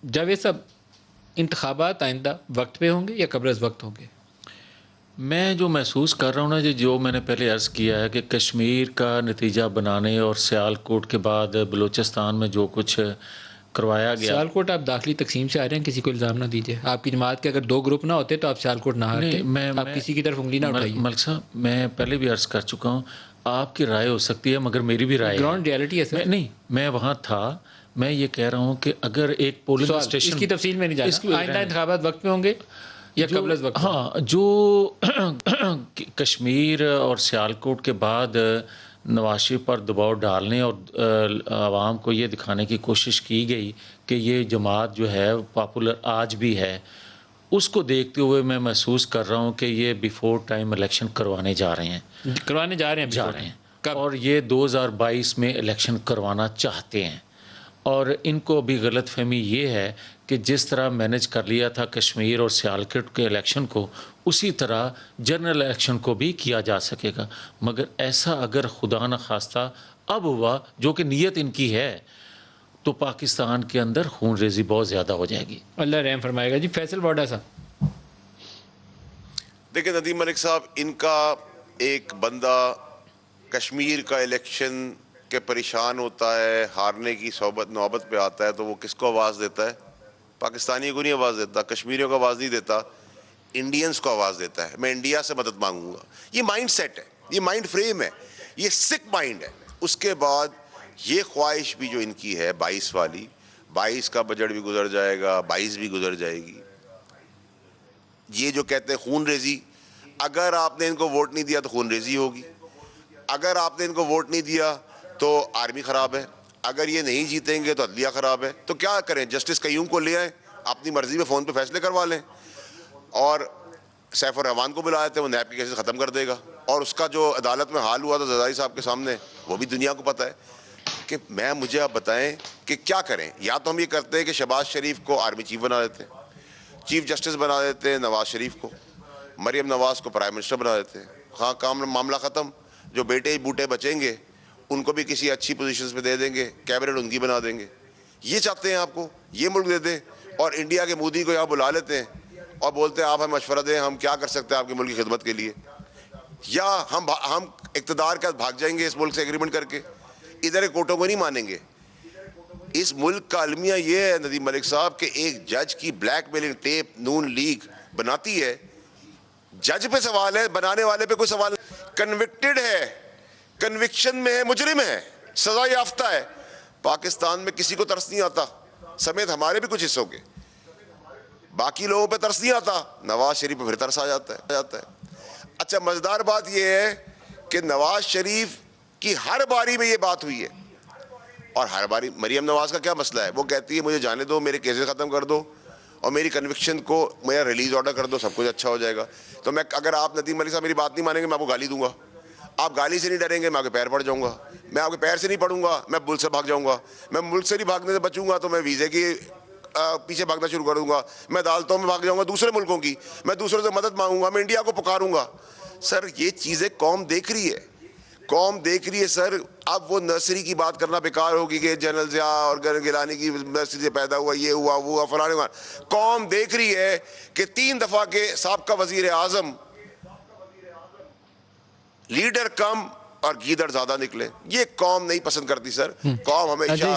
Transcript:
जावेद साहब, इंतखाबात आइंदा वक्त पे होंगे या कब्ल अज़ वक्त होंगे? मैं जो महसूस कर रहा हूँ ना, जो मैंने पहले अर्ज़ किया है कि कश्मीर का नतीजा बनाने और सियालकोट के बाद बलूचिस्तान में जो कुछ करवाया गया। सियालकोट आप दाखिली तकसीम से आ रहे हैं, किसी को इल्ज़ाम ना दीजिए। आपकी जमात के अगर 2 ग्रुप ना होते तो आप सियालकोट ना नहीं, हारते। आप किसी की तरफ उंगली ना उठाइए। मलिक साहब, मैं पहले भी अर्ज़ कर चुका हूँ, आपकी राय हो सकती है मगर मेरी भी राय है। ग्राउंड रियलिटी है मैं सर। नहीं, मैं वहाँ था। मैं ये कह रहा हूँ कि अगर एक पोलिंग स्टेशन, इसकी तफसील में नहीं जाना। आइंदा इंतखाबात वक्त पे होंगे या कब्ल अज़ वक्त? हाँ, जो कश्मीर और सियालकोट के बाद नवाज शरीफ पर दबाव डालने और आवाम को ये दिखाने की कोशिश की गई कि ये जमात जो है पॉपुलर आज भी है, उसको देखते हुए मैं महसूस कर रहा हूँ कि ये बिफोर टाइम इलेक्शन करवाने जा रहे हैं। करवाने जा रहे हैं। कब? और ये 2022 में इलेक्शन करवाना चाहते हैं। और इनको अभी गलतफहमी ये है कि जिस तरह मैनेज कर लिया था कश्मीर और सियालकोट के इलेक्शन को, उसी तरह जनरल इलेक्शन को भी किया जा सकेगा। मगर ऐसा अगर खुदा न खास्ता अब हुआ, जो कि नीयत इनकी है, तो पाकिस्तान के अंदर खून रेजी बहुत ज़्यादा हो जाएगी। अल्लाह रहम फरमाएगा। जी फैसल वाडा साहब। देखिए नदीम मलिक साहब, इनका एक बंदा कश्मीर का इलेक्शन के परेशान होता है, हारने की नौबत पे आता है, तो वो किसको आवाज़ देता है? पाकिस्तानियों को नहीं आवाज़ देता, कश्मीरियों को आवाज़ नहीं देता, इंडियंस को आवाज़ देता है। मैं इंडिया से मदद मांगूंगा। ये माइंड सेट है, ये माइंड फ्रेम है, ये सिक माइंड है। उसके बाद ये ख्वाहिश भी जो इनकी है 22 वाली, 22 का बजट भी गुजर जाएगा, 22 भी गुजर जाएगी। ये जो कहते हैं खून रेजी, अगर आपने इनको वोट नहीं दिया तो खून रेजी होगी। अगर आपने इनको वोट नहीं दिया तो आर्मी ख़राब है। अगर ये नहीं जीतेंगे तो अदलिया ख़राब है। तो क्या करें? जस्टिस कयूम को ले आए, अपनी मर्जी में फ़ोन पे फैसले करवा लें, और सैफ उर रहमान को बुलाए थे, वो नैब के केसेस ख़त्म कर देगा। और उसका जो अदालत में हाल हुआ था जरदारी साहब के सामने, वो भी दुनिया को पता है। कि मुझे आप बताएं कि क्या करें? या तो हम ये करते हैं कि शहबाज शरीफ को आर्मी चीफ बना देते हैं, चीफ जस्टिस बना देते हैं नवाज शरीफ को, मरियम नवाज को प्राइम मिनिस्टर बना देते हैं। हाँ, काम मामला ख़त्म। जो बेटे बूटे बचेंगे उनको भी किसी अच्छी पोजीशंस पे दे देंगे, कैबिनेट उनकी बना देंगे। ये चाहते हैं आपको ये मुल्क दे दें, और इंडिया के मोदी को यहाँ बुला लेते हैं और बोलते हैं आप हमें मशवरा दें, हम क्या कर सकते हैं आपके मुल्क की खिदमत के लिए। या हम इक़्तिदार के भाग जाएंगे इस मुल्क से एग्रीमेंट करके, इधर के कोर्टों को नहीं मानेंगे। इस मुल्क का अलमिया ये है नदीम मलिक साहब कि एक जज की ब्लैकमेलिंग टेप नून लीग बनाती है। जज पे सवाल है, बनाने वाले पे कोई सवाल नहीं। कन्विक्टेड है, कन्विक्शन में है, मुजरिम है, सजा याफ्ता है। पाकिस्तान में किसी को तरस नहीं आता, समेत हमारे भी कुछ हिस्सों के। बाकी लोगों पे तरस नहीं आता, नवाज शरीफ पे फिर तरस आ जाता है। अच्छा, मजेदार बात यह है कि नवाज शरीफ की हर बारी में ये बात हुई है, और हर बारी मरियम नवाज का क्या मसला है? वो कहती है मुझे जाने दो, मेरे केसेस ख़त्म कर दो और मेरी कन्विक्शन को मेरा रिलीज ऑर्डर कर दो, सब कुछ अच्छा हो जाएगा। तो मैं, अगर आप नदीम मलिक साहब मेरी बात नहीं मानेंगे, मैं आपको गाली दूंगा। आप गाली से नहीं डरेंगे, मैं आपके पैर पड़ जाऊंगा। मैं आपके पैर से नहीं पड़ूंगा, मैं मुल्क से भाग जाऊंगा। मैं मुल्क से नहीं भागने से बचूंगा तो मैं वीज़े की पीछे भागना शुरू कर दूंगा। मैं अदालतों में भाग जाऊंगा दूसरे मुल्कों की, मैं दूसरों से मदद मांगूंगा, मैं इंडिया को पुकारूंगा। सर, ये चीज़ें कौम देख रही है, कौम देख रही है सर। अब वो नर्सरी की बात करना बेकार होगी कि जनरल ज़िया और गिलानी की नर्सरी से पैदा हुआ, ये हुआ वो हुआ फलाने हुआ। कौम देख रही है कि 3 दफ़ा के साबका वज़ीर आज़म लीडर कम और गीदड़ ज़्यादा निकले। ये कौम नहीं पसंद करती सर। कौम हमेशा